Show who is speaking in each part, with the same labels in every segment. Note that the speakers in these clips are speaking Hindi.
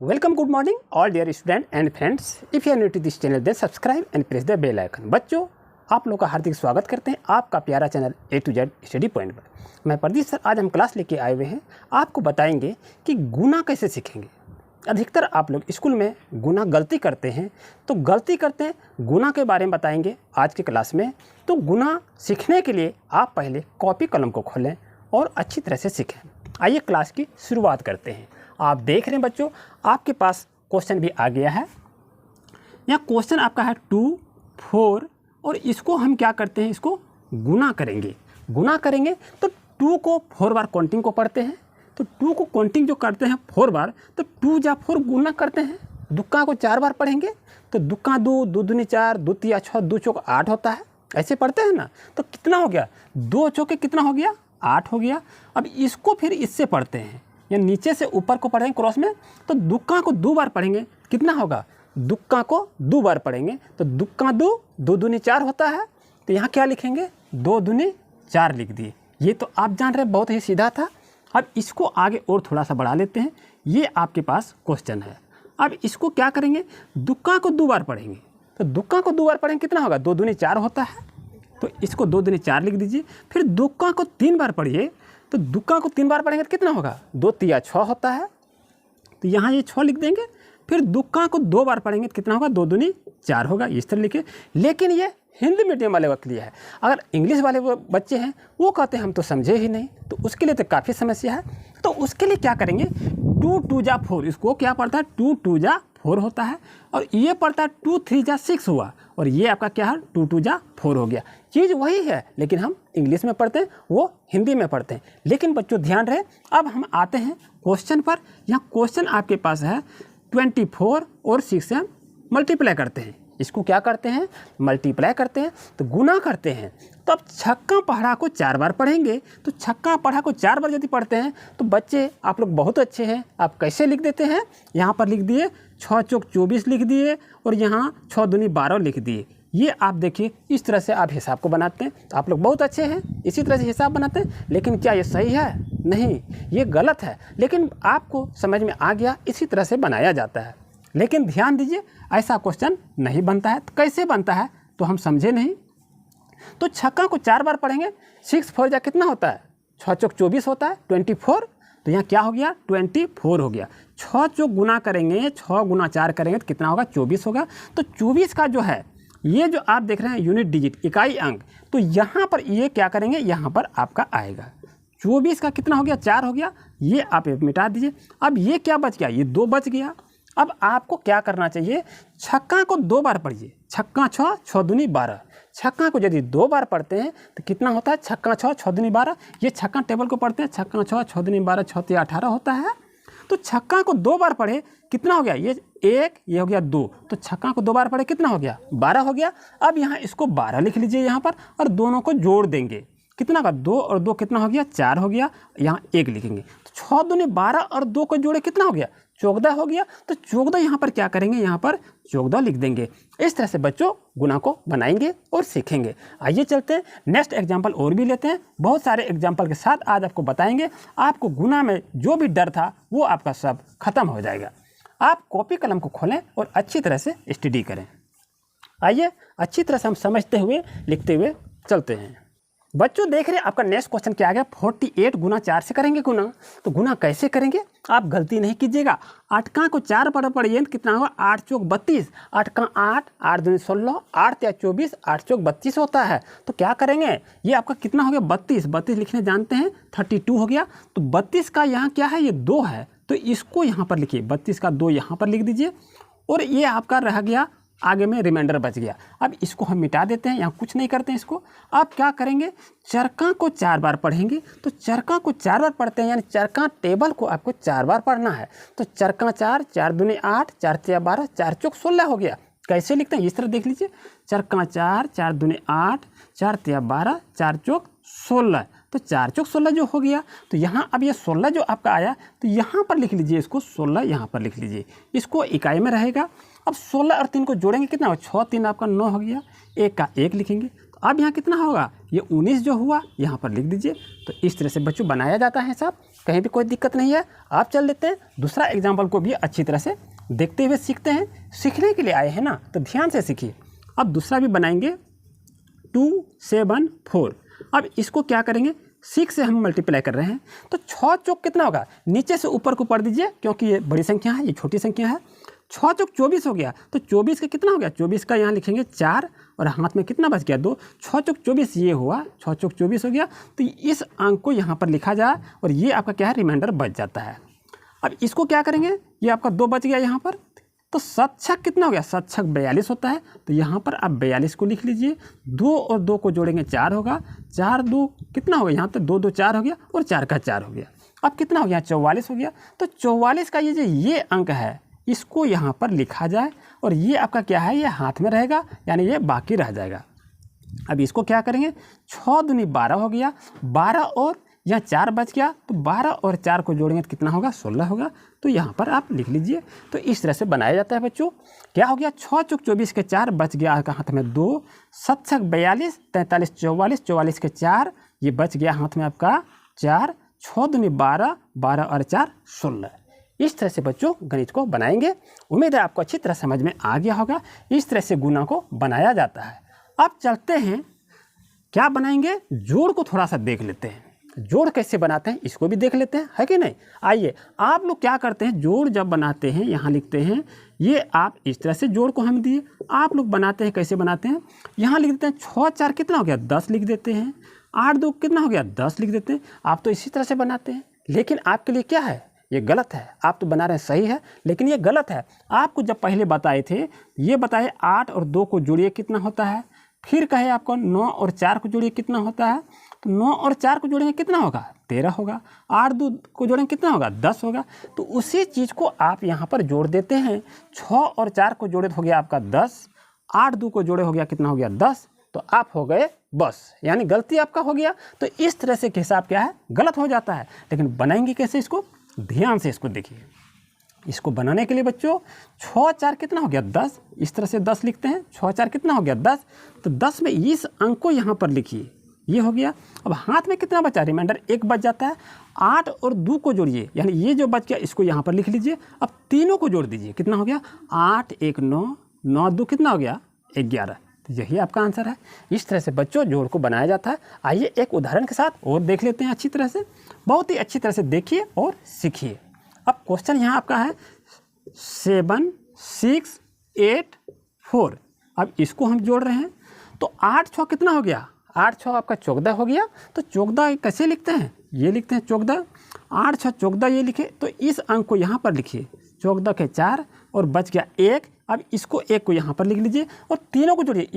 Speaker 1: Welcome, good morning all dear student and friends. If you are new to this channel then subscribe and press the bell icon. बच्चों, आप लोग का हार्दिक स्वागत करते हैं आपका प्यारा channel A to Z study point पर। मैं प्रदीप सर, आज हम क्लास लेके आए हुए हैं। आपको बताएंगे कि गुना कैसे सीखेंगे। अधिकतर आप लोग स्कूल में गुना गलती करते हैं, तो गलती करते हैं गुना के बारे में बताएंगे आज की क्लास में। तो गुना सीखने के लिए आप पहले कॉपी कलम को खोलें और अच्छी तरह से सीखें। आइए क्लास की शुरुआत करते हैं। आप देख रहे हैं बच्चों, आपके पास क्वेश्चन भी आ गया है। यहाँ क्वेश्चन आपका है 2, 4 और इसको हम क्या करते हैं, इसको गुना करेंगे। गुना करेंगे तो 2 को 4 बार काउंटिंग को पढ़ते हैं। तो 2 को काउंटिंग जो करते हैं 4 बार, तो 2 जा 4 गुना करते हैं। दुक्का को 4 बार पढ़ेंगे तो दुक्का 2, 2 दूनी 4, 2 तिया 6, 2 चौक 8 होता है। ऐसे पढ़ते हैं ना। तो कितना हो गया, 2 चौके कितना हो गया, 8 हो गया। अब इसको फिर इससे पढ़ते हैं, या नीचे से ऊपर को पढ़ेंगे क्रॉस में। तो दुक्का को 2 बार पढ़ेंगे, कितना होगा, दुक्का को 2 बार पढ़ेंगे तो दुक्का 2, 2 दूनी 4 होता है। तो यहाँ क्या लिखेंगे, 2 दूनी 4 लिख दिए। ये तो आप जान रहे, बहुत ही सीधा था। अब इसको आगे और थोड़ा सा बढ़ा लेते हैं। ये आपके पास क्वेश्चन है। अब इसको क्या करेंगे, दुक्का को 2 बार पढ़ेंगे। तो दुक्का को 2 बार पढ़ेंगे, कितना होगा, 2 दूनी 4 होता है। तो इसको 2 दूनी 4 लिख दीजिए। फिर दुक्का को 3 बार पढ़िए। तो दुक्का को 3 बार पढ़ेंगे तो कितना होगा, 2 तिया 6 होता है। तो यहाँ ये 6 लिख देंगे। फिर दुक्का को 2 बार पढ़ेंगे तो कितना होगा, 2 दूनी 4 होगा। इस तरह लिखे। लेकिन ये हिंदी मीडियम वाले वक्त लिया है। अगर इंग्लिश वाले बच्चे हैं वो कहते हैं हम तो समझे ही नहीं, तो उसके लिए तो काफ़ी समस्या है। तो उसके लिए क्या करेंगे, 2 2 जा 4, इसको क्या पढ़ता है, 2 2 जा 4 होता है। और ये पढ़ता है 2 3 जा 6 हुआ। और ये आपका क्या है, 2 2 जा 4 हो गया। चीज़ वही है, लेकिन हम इंग्लिश में पढ़ते हैं, वो हिंदी में पढ़ते हैं। लेकिन बच्चों ध्यान रहे, अब हम आते हैं क्वेश्चन पर। यहाँ क्वेश्चन आपके पास है 24 और 6 से हम मल्टीप्लाई करते हैं। इसको क्या करते हैं, मल्टीप्लाई करते हैं, तो गुना करते हैं। तो अब छक्का पढ़ा को 4 बार पढ़ेंगे। तो छक्का पढ़ा को 4 बार यदि पढ़ते हैं तो बच्चे आप लोग बहुत अच्छे हैं। आप कैसे लिख देते हैं, यहाँ पर लिख दिए 6 चौक 24 लिख दिए और यहाँ 6 दूनी 12 लिख दिए। ये आप देखिए, इस तरह से आप हिसाब को बनाते हैं। तो आप लोग बहुत अच्छे हैं, इसी तरह से हिसाब बनाते हैं। लेकिन क्या ये सही है, नहीं, ये गलत है। लेकिन आपको समझ में आ गया, इसी तरह से बनाया जाता है। लेकिन ध्यान दीजिए, ऐसा क्वेश्चन नहीं बनता है। तो कैसे बनता है, तो हम समझे नहीं। तो छक्का को 4 बार पढ़ेंगे, 6 4 जा कितना होता है, 6 चौक 24 होता है, 24। तो यहाँ क्या हो गया, 24 हो गया। 6 चौक गुना करेंगे, 6 गुना 4 करेंगे तो कितना होगा, 24 होगा। तो 24 का जो है, ये जो आप देख रहे हैं यूनिट डिजिट, इकाई अंक, तो यहाँ पर ये क्या करेंगे, यहाँ पर आपका आएगा 24 का कितना हो गया, 4 हो गया। ये आप मिटा दीजिए। अब ये क्या बच गया, ये 2 बच गया। अब आपको क्या करना चाहिए, छक्का को 2 बार पढ़िए। छक्का 6, 6 दूनी 12। छक्का को यदि 2 बार पढ़ते हैं तो कितना होता है, छक्का 6, 6 दूनी 12। ये छक्का टेबल को पढ़ते हैं, छक्का 6, 6 दूनी 12, 6 तिया 18 होता है। तो छक्का को 2 बार पढ़े, कितना हो गया, ये 1, ये हो गया 2। तो छक्का को 2 बार पढ़े कितना हो गया, 12 हो गया। अब यहाँ इसको 12 लिख लीजिए यहाँ पर, और दोनों को जोड़ देंगे। कितना का, 2 और 2 कितना हो गया, 4 हो गया। यहाँ 1 लिखेंगे। तो 6 दूनी 12 और 2 को जोड़े कितना हो गया, 14 हो गया। तो 14 यहाँ पर क्या करेंगे, यहाँ पर 14 लिख देंगे। इस तरह से बच्चों गुना को बनाएंगे और सीखेंगे। आइए चलते हैं, नेक्स्ट एग्जाम्पल और भी लेते हैं। बहुत सारे एग्जाम्पल के साथ आज आपको बताएंगे। आपको गुना में जो भी डर था वो आपका सब खत्म हो जाएगा। आप कॉपी कलम को खोलें और अच्छी तरह से स्टडी करें। आइए अच्छी तरह से हम समझते हुए लिखते हुए चलते हैं। बच्चों देख रहे हैं, आपका नेक्स्ट क्वेश्चन क्या आ गया, 48 गुना 4 से करेंगे गुना। तो गुना कैसे करेंगे, आप गलती नहीं कीजिएगा। 8 को 4 पर पढ़िए तो कितना होगा, 8 चौक 32, 8 का 8, 8 दूनी 16, 8 तिया 24, 8 चौक 32 होता है। तो क्या करेंगे, ये आपका कितना हो गया, 32। 32 लिखने जानते हैं, 32 हो गया। तो 32 का यहाँ क्या है, ये 2 है। तो इसको यहाँ पर लिखिए, 32 का 2 यहाँ पर लिख दीजिए। और ये आपका रह गया, आगे में रिमाइंडर बच गया। अब इसको हम मिटा देते हैं, यहाँ कुछ नहीं करते हैं इसको। अब क्या करेंगे, चरका को 4 बार पढ़ेंगे। तो चरका को 4 बार पढ़ते हैं, यानी चरका टेबल को आपको 4 बार पढ़ना है। तो चरका 4, 4 दूनी 8, 4 तिया 12, 4 चौक 16 हो गया। कैसे लिखते हैं, इस तरह देख लीजिए, चरका 4, 4 दूनी 8, 4 तिया 12, 4 चौक 16। तो 4 चौक 16 जो हो गया। तो यहाँ अब ये 16 जो आपका आया, तो यहाँ पर लिख लीजिए इसको, 16 यहाँ पर लिख लीजिए। इसको इकाई में रहेगा। अब 16 और 3 को जोड़ेंगे, कितना हो, 6 3 आपका 9 हो गया। 1 का 1 लिखेंगे। तो अब यहाँ कितना होगा, ये 19 जो हुआ यहाँ पर लिख दीजिए। तो इस तरह से बच्चों बनाया जाता है साहब, कहीं भी कोई दिक्कत नहीं है। आप चल देते हैं दूसरा एग्जाम्पल को भी अच्छी तरह से देखते हुए सीखते हैं। सीखने के लिए आए हैं ना, तो ध्यान से सीखिए। अब दूसरा भी बनाएंगे 2 7 4। अब इसको क्या करेंगे, 6 से हम मल्टीप्लाई कर रहे हैं, तो 6 चौक कितना होगा, नीचे से ऊपर को पढ़ दीजिए क्योंकि ये बड़ी संख्या है, ये छोटी संख्या है। 6 चौक 24 हो गया, तो 24 का कितना हो गया, 24 का यहाँ लिखेंगे 4 और हाथ में कितना बच गया 2। 6 चौक 24 ये हुआ, 6 चौक 24 हो गया। तो इस अंक को यहाँ पर लिखा जाए और ये आपका क्या है, रिमाइंडर बच जाता है। अब इसको क्या करेंगे, ये आपका 2 बच गया यहाँ पर, तो 7 छक कितना हो गया, 7 छक 42 होता है। तो यहाँ पर आप 42 को लिख लीजिए। 2 और 2 को जोड़ेंगे 4 होगा, 4 2 कितना हो गया, यहाँ तो 2 2 4 हो गया और 4 का 4 हो गया। अब कितना हो गया, 44 हो गया। तो 44 का ये अंक है, इसको यहाँ पर लिखा जाए और ये आपका क्या है, ये हाथ में रहेगा, यानी ये बाकी रह जाएगा। अब इसको क्या करेंगे, 6 दूनी 12 हो गया, 12 और यहाँ 4 बच गया, तो 12 और 4 को जोड़ेंगे तो कितना होगा, 16 होगा। तो यहाँ पर आप लिख लीजिए। तो इस तरह से बनाया जाता है बच्चों। क्या हो गया, 6 चौक 24 के 4 बच गया हाथ में 2, 7 छक 42, 43 44, 44 के 4 ये बच गया हाथ में आपका 4, 6 दूनी 12, 12 और 4 16। इस तरह से बच्चों गणित को बनाएंगे। उम्मीद है आपको अच्छी तरह समझ में आ गया होगा। इस तरह से गुणा को बनाया जाता है। अब चलते हैं, क्या बनाएंगे, जोड़ को थोड़ा सा देख लेते हैं। जोड़ कैसे बनाते हैं इसको भी देख लेते हैं, है कि नहीं। आइए, आप लोग क्या करते हैं, जोड़ जब बनाते हैं यहाँ लिखते हैं, ये आप इस तरह से जोड़ को हम दिए, आप लोग बनाते हैं कैसे बनाते हैं, यहाँ लिख देते हैं 6 4 कितना हो गया, 10 लिख देते हैं, 8 2 कितना हो गया, 10 लिख देते हैं। आप तो इसी तरह से बनाते हैं, लेकिन आपके लिए क्या है, ये गलत है। आप तो बना रहे हैं सही है, लेकिन ये गलत है। आपको जब पहले बताए थे, ये बताए 8 और 2 को जोड़िए कितना होता है, फिर कहे आपको 9 और 4 को जोड़िए कितना होता है, तो 9 और 4 को जोड़ेंगे कितना होगा, 13 होगा। 8 2 को जोड़ेंगे कितना होगा, 10 होगा। तो उसी चीज़ को आप यहाँ पर जोड़ देते हैं। 6 और 4 को जोड़े तो हो गया आपका 10, 8 2 को जोड़े हो गया कितना हो गया 10, तो आप हो गए बस, यानी गलती आपका हो गया। तो इस तरह से हिसाब क्या है, गलत हो जाता है। लेकिन बनाएंगे कैसे इसको, ध्यान से इसको देखिए। इसको बनाने के लिए बच्चों 6 4 कितना हो गया 10, इस तरह से 10 लिखते हैं। 6 4 कितना हो गया 10, तो 10 में इस अंक को यहाँ पर लिखिए, ये हो गया। अब हाथ में कितना बचा, रिमाइंडर 1 बच जाता है। 8 और 2 को जोड़िए, यानी ये जो बच गया इसको यहाँ पर लिख लीजिए। अब तीनों को जोड़ दीजिए, कितना हो गया, 8 1 9, 9 2 कितना हो गया 11। तो यही आपका आंसर है। इस तरह से बच्चों जोड़ को बनाया जाता है। आइए एक उदाहरण के साथ और देख लेते हैं अच्छी तरह से, बहुत ही अच्छी तरह से देखिए और सीखिए। अब क्वेश्चन यहाँ आपका है 7 6 8 4। अब इसको हम जोड़ रहे हैं, तो 8 6 कितना हो गया, 8 6 आपका 14 हो गया। तो 14 कैसे लिखते हैं, ये लिखते हैं 14, 8 6 14 ये लिखे। तो इस अंक को यहाँ पर लिखिए, 14 के 4 और बच गया 1। अब इसको 1 को यहाँ पर लिख लीजिए और तीनों को जोड़िए,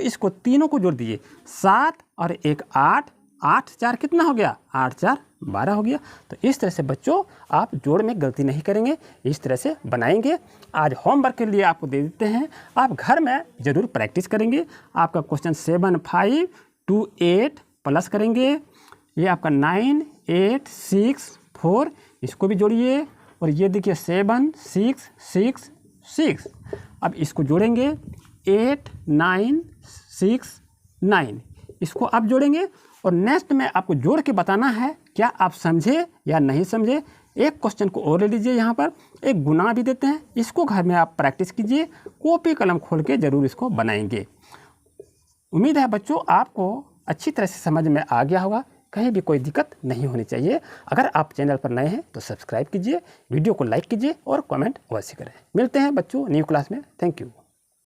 Speaker 1: इसको तीनों को जोड़ दीजिए। 7 और 1 8, 8 4 कितना हो गया, 8 4 12 हो गया। तो इस तरह से बच्चों आप जोड़ में गलती नहीं करेंगे, इस तरह से बनाएंगे। आज होमवर्क के लिए आपको दे देते हैं, आप घर में ज़रूर प्रैक्टिस करेंगे। आपका क्वेश्चन 7 5 2 8 प्लस करेंगे, ये आपका 9 8 6 4, इसको भी जोड़िए। और ये देखिए 7 6 6 6, अब इसको जोड़ेंगे 8 9 6 9, इसको आप जोड़ेंगे। और नेक्स्ट में आपको जोड़ के बताना है क्या आप समझे या नहीं समझे। एक क्वेश्चन को और ले लीजिए, यहाँ पर एक गुना भी देते हैं, इसको घर में आप प्रैक्टिस कीजिए, कॉपी कलम खोल के ज़रूर इसको बनाएंगे। उम्मीद है बच्चों आपको अच्छी तरह से समझ में आ गया होगा, कहीं भी कोई दिक्कत नहीं होनी चाहिए। अगर आप चैनल पर नए हैं तो सब्सक्राइब कीजिए, वीडियो को लाइक कीजिए और कमेंट अवश्य करें। मिलते हैं बच्चों न्यू क्लास में। Thank you.